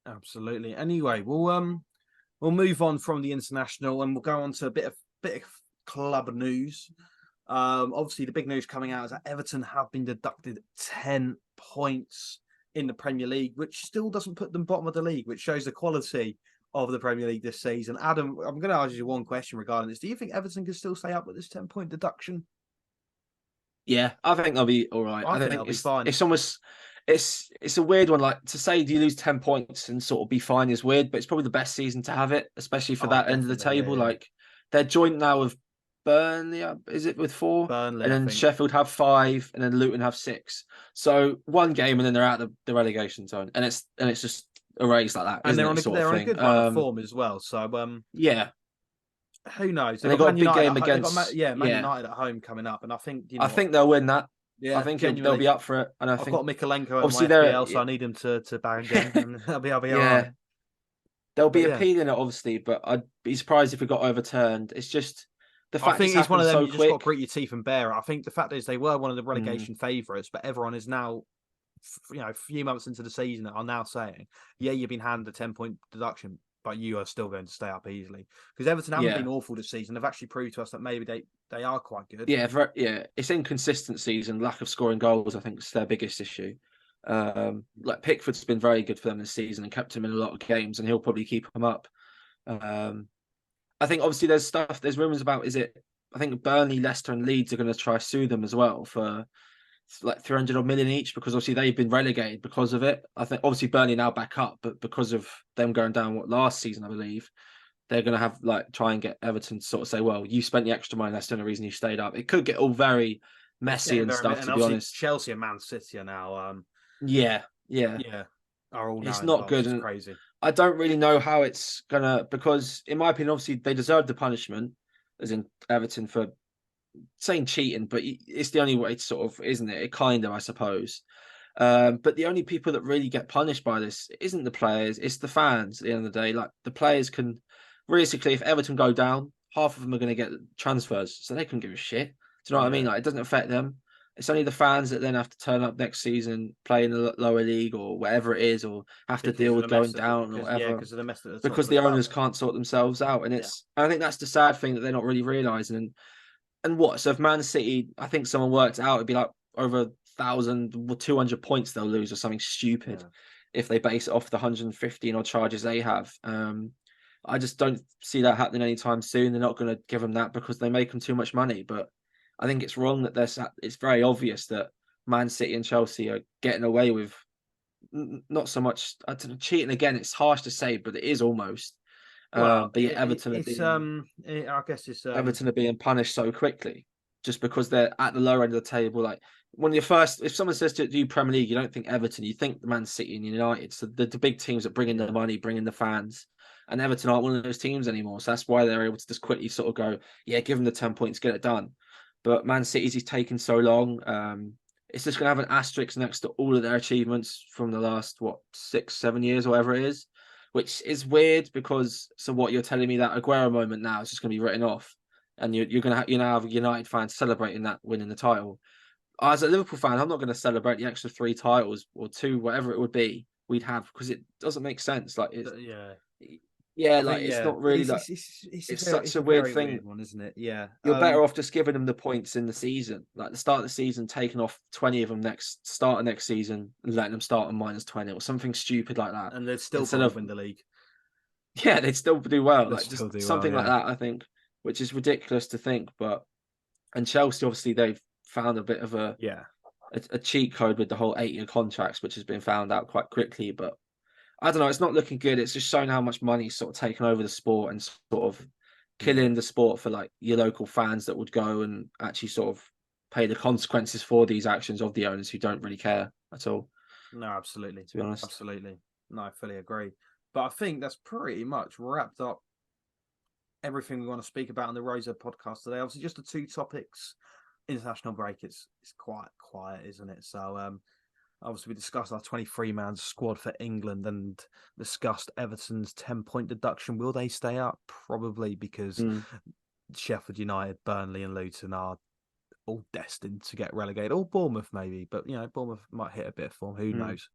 Absolutely. Anyway, we'll move on from the international and we'll go on to a bit of club news. Obviously, the big news coming out is that Everton have been deducted 10 points in the Premier League, which still doesn't put them bottom of the league, which shows the quality of the Premier League this season. Adam, I'm going to ask you one question regarding this. Do you think Everton can still stay up with this 10-point deduction? Yeah, I think they'll be all right. I think they'll be fine. It's almost it's a weird one. Like to say, do you lose 10 points and sort of be fine is weird, but it's probably the best season to have it, especially for that end of the table. Yeah. Like they're joint now with Burnley, is it with 4? Burnley, and then Sheffield have 5, and then Luton have 6. So one game and then they're out of the relegation zone, and it's just a race like that. And they're on a good run of form as well. So yeah. Who knows? They've got a big game against Man United at home coming up, and I think I think they'll win that. Yeah, I think they'll be up for it. And I've got Mikalenko on my FPL, so I need him to bang again. And I'll be all right. They'll be appealing it, obviously, but I'd be surprised if it got overturned. It's just the fact. I think it's one of them. You just quick. got to grit your teeth and bear it. I think the fact is they were one of the relegation favourites, but everyone is now, a few months into the season, are now saying, "Yeah, you've been handed a 10-point deduction, but you are still going to stay up easily." Because Everton haven't been awful this season. They've actually proved to us that maybe they are quite good. Yeah, it's inconsistencies and lack of scoring goals. I think is their biggest issue. Like Pickford's been very good for them this season and kept him in a lot of games, and he'll probably keep them up. I think obviously there's rumours about I think Burnley, Leicester, and Leeds are going to try sue them as well for like 300 million each, because obviously they've been relegated because of it. I think obviously Burnley now back up, but because of them going down last season, I believe they're going to have try and get Everton to sort of say, well, you spent the extra money, that's the only reason you stayed up. It could get all very messy and stuff, to be honest. Chelsea and Man City are now yeah are all now it's not good. It's crazy. I don't really know how it's gonna, because in my opinion, obviously they deserve the punishment, as in Everton, for saying cheating, but it's the only way to sort of, isn't it? It kind of, I suppose. But the only people that really get punished by this isn't the players, it's the fans at the end of the day. Like the players can, realistically, if Everton go down, half of them are going to get transfers, so they couldn't give a shit. Do you know what I mean? Like it doesn't affect them. It's only the fans that then have to turn up next season, play in the lower league or whatever it is, or have to deal with going down or whatever. Because the owners can't sort themselves out, and I think that's the sad thing that they're not really realising. And what? So if Man City, I think someone worked out, it'd be like over 1,200 points they'll lose or something stupid if they base it off the 115 odd charges they have. I just don't see that happening anytime soon. They're not going to give them that because they make them too much money. But I think it's wrong that it's very obvious that Man City and Chelsea are getting away with not so much cheating. Again, it's harsh to say, but it is almost. But yeah, Everton Everton are being punished so quickly just because they're at the lower end of the table. Like if someone says to you Premier League, you don't think Everton, you think the Man City and United. So the big teams that bring in the money, bring in the fans. And Everton aren't one of those teams anymore. So that's why they're able to just quickly sort of go, yeah, give them the 10 points, get it done. But Man City's taken so long. It's just going to have an asterisk next to all of their achievements from the last, 6-7 years, or whatever it is, which is weird because, so what you're telling me that Aguero moment now is just going to be written off, and you're going to have United fans celebrating that winning the title. As a Liverpool fan, I'm not going to celebrate the extra 3 titles or 2, whatever it would be we'd have, because it doesn't make sense. Like it's it's not really it's such a weird thing, weird one, isn't it? Yeah, you're better off just giving them the points in the season, like the start of the season, taking off 20 of them start of next season, and letting them start on -20 or something stupid like that, and they'd still win the league. Yeah, they'd still do well, like just something like that. I think, which is ridiculous to think, and Chelsea obviously they've found a bit of a cheat code with the whole 8-year contracts, which has been found out quite quickly, but. I don't know. It's not looking good. It's just showing how much money is sort of taken over the sport and sort of killing the sport for like your local fans that would go and actually sort of pay the consequences for these actions of the owners who don't really care at all. No, absolutely. To be honest, absolutely. No, I fully agree. But I think that's pretty much wrapped up everything we want to speak about on the Rosa podcast today. Obviously, just the 2 topics. International break. It's quite quiet, isn't it? So, obviously, we discussed our 23-man squad for England and discussed Everton's 10-point deduction. Will they stay up? Probably, because Sheffield United, Burnley and Luton are all destined to get relegated. Or Bournemouth, maybe. But, Bournemouth might hit a bit of form. Who knows?